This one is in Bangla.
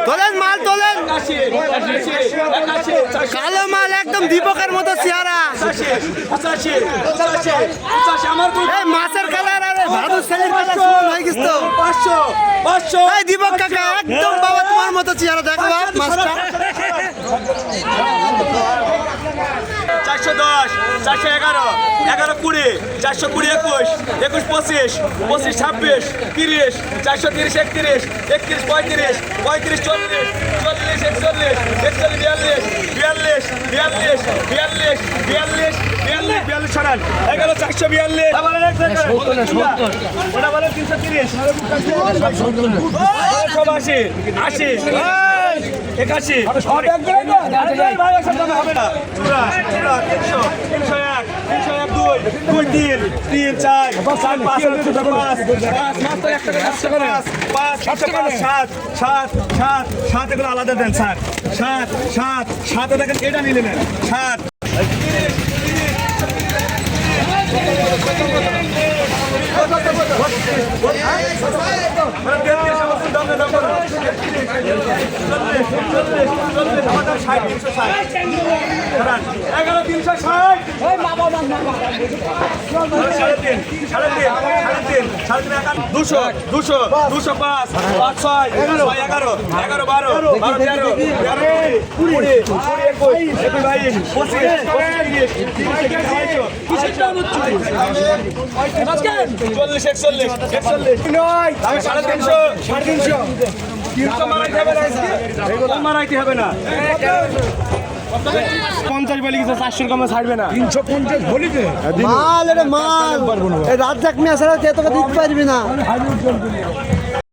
তোলেন মাল তোলেন, কালো মাল একদম দীপকের মতো চেহারা, মাছের কালার আর ভাদুর ছেলের কালার হয়ে গেছে তো। 500 এই দীপক কাকা একদম বাবা তোমার মতো চেহারা, দেখো মাছটা 410, 411, 11, 20, 420, 21, 21, 25, 25, 26, 30, 430, 31, 31, 35, 35, 40, 40, 41, 41, 42, 42, 42, 42, 42 সরান, 11, 442, ওটা বলেন 330, 80, 81, হবে না, 300, 301, 301, 2, 3, 3, 4, 5, 5, 7 এগুলো আলাদা দেন স্যার, 7 দেখেন এটা নিলে নেন 7 মারাইতে হবে না, 50 বলি কিছু 400 কমে ছাড়বে না, 350 বলিতে মাল, এটা মাল রাত জাক মেয়ে ছাড়া তোকে দিতে পারবি না।